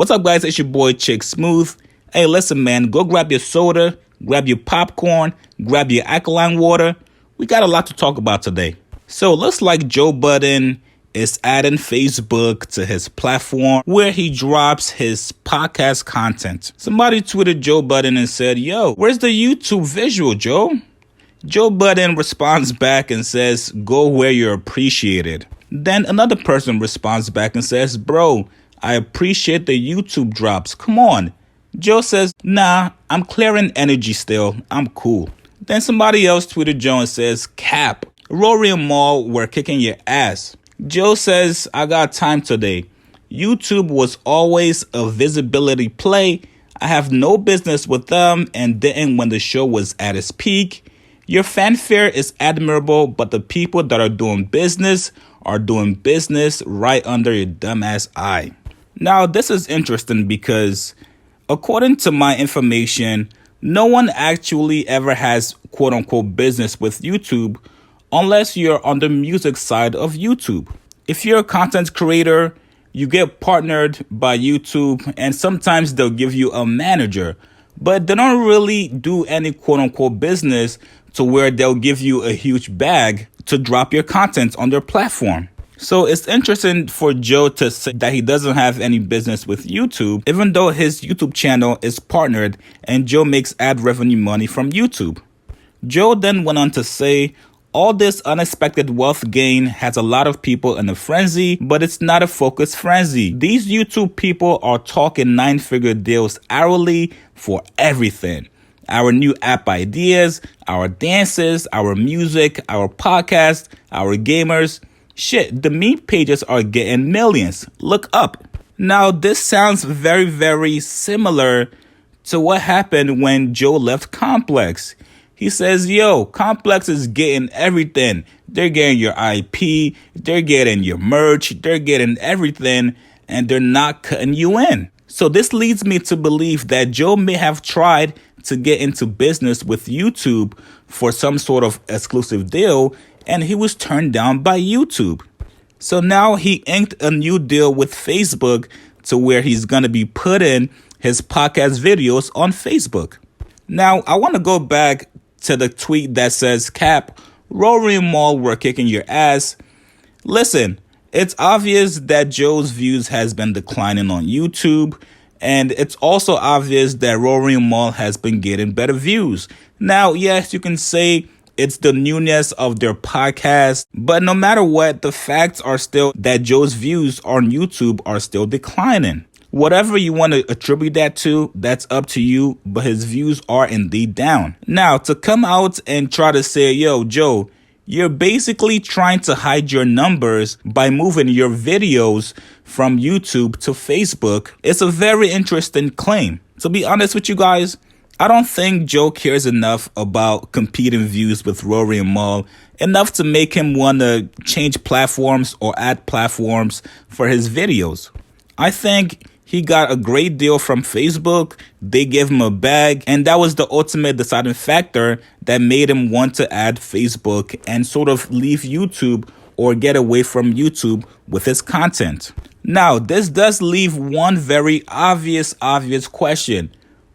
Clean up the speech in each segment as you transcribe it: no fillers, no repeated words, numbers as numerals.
What's up, guys? It's your boy Chick Smooth. Hey, listen, man, go grab your soda, grab your popcorn, grab your alkaline water. We got a lot to talk about today. So, looks like Joe Budden is adding Facebook to his platform where he drops his podcast content. Somebody tweeted Joe Budden and said, "Yo, where's the YouTube visual, Joe?" Joe Budden responds back and says, "Go where you're appreciated." Then another person responds back and says, "Bro, I appreciate the YouTube drops. Come on." Joe says, "Nah, I'm clearing energy still. I'm cool." Then somebody else tweeted Joe and says, "Cap, Rory and Mal were kicking your ass." Joe says, "I got time today. YouTube was always a visibility play. I have no business with them and didn't when the show was at its peak. Your fanfare is admirable, but the people that are doing business right under your dumbass eye." Now, this is interesting because according to my information, no one actually ever has quote unquote business with YouTube unless you're on the music side of YouTube. If you're a content creator, you get partnered by YouTube and sometimes they'll give you a manager, but they don't really do any quote unquote business to where they'll give you a huge bag to drop your content on their platform. So it's interesting for Joe to say that he doesn't have any business with YouTube, even though his YouTube channel is partnered and Joe makes ad revenue money from YouTube. Joe then went on to say, "All this unexpected wealth gain has a lot of people in a frenzy, but it's not a focused frenzy. These YouTube people are talking 9-figure deals hourly for everything. Our new app ideas, our dances, our music, our podcast, our gamers. Shit, the meme pages are getting millions. Look up." Now, this sounds very, very similar to what happened when Joe left Complex. He says, "Yo, Complex is getting everything. They're getting your IP, they're getting your merch, they're getting everything, and they're not cutting you in." So this leads me to believe that Joe may have tried to get into business with YouTube for some sort of exclusive deal, and he was turned down by YouTube. So now he inked a new deal with Facebook to where he's going to be putting his podcast videos on Facebook. Now, I want to go back to the tweet that says, "Cap, Rory and Mal were kicking your ass." Listen, it's obvious that Joe's views has been declining on YouTube, and it's also obvious that Rory and Mal has been getting better views. Now, yes, you can say it's the newness of their podcast, but no matter what, the facts are still that Joe's views on YouTube are still declining. Whatever you want to attribute that to, that's up to you, but his views are indeed down. Now, to come out and try to say, "Yo, Joe, you're basically trying to hide your numbers by moving your videos from YouTube to Facebook," it's a very interesting claim. To be honest with you guys, I don't think Joe cares enough about competing views with Rory and Mal, enough to make him want to change platforms or add platforms for his videos. I think he got a great deal from Facebook. They gave him a bag, and that was the ultimate deciding factor that made him want to add Facebook and sort of leave YouTube or get away from YouTube with his content. Now, this does leave one very obvious question.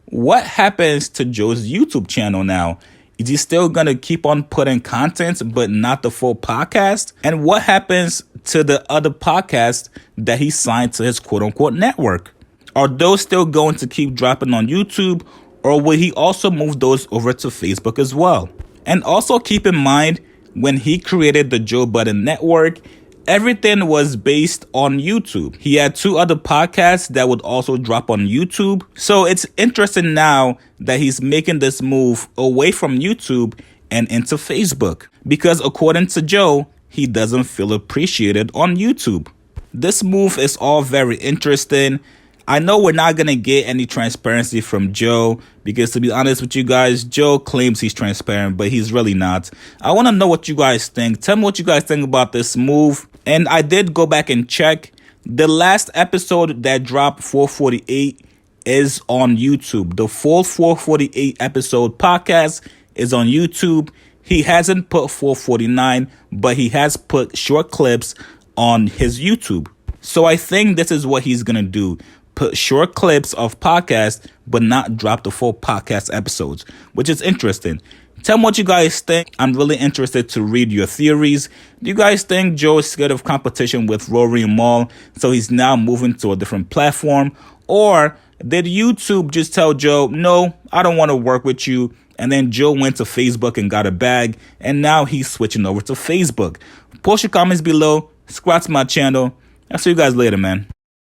What happens to Joe's YouTube channel now? Is he still going to keep on putting content but not the full podcast? And what happens to the other podcasts that he signed to his quote-unquote network? Are those still going to keep dropping on YouTube, or will he also move those over to Facebook as well? And also keep in mind, when he created the Joe Budden Network, everything was based on YouTube. He had 2 other podcasts that would also drop on YouTube. So it's interesting now that he's making this move away from YouTube and into Facebook, because according to Joe, he doesn't feel appreciated on YouTube. This move is all very interesting. I know we're not going to get any transparency from Joe because, to be honest with you guys, Joe claims he's transparent, but he's really not. I want to know what you guys think. Tell me what you guys think about this move. And I did go back and check. The last episode that dropped 448 is on YouTube. The full 448 episode podcast is on YouTube. He hasn't put 449, but he has put short clips on his YouTube. So I think this is what he's going to do. put short clips of podcasts, but not drop the full podcast episodes, which is interesting. Tell me what you guys think. I'm really interested to read your theories. Do you guys think Joe is scared of competition with Rory and Mal, so he's now moving to a different platform? Or did YouTube just tell Joe, no, I don't want to work with you? And then Joe went to Facebook and got a bag, and now he's switching over to Facebook. Post your comments below. Subscribe to my channel. I'll see you guys later, man.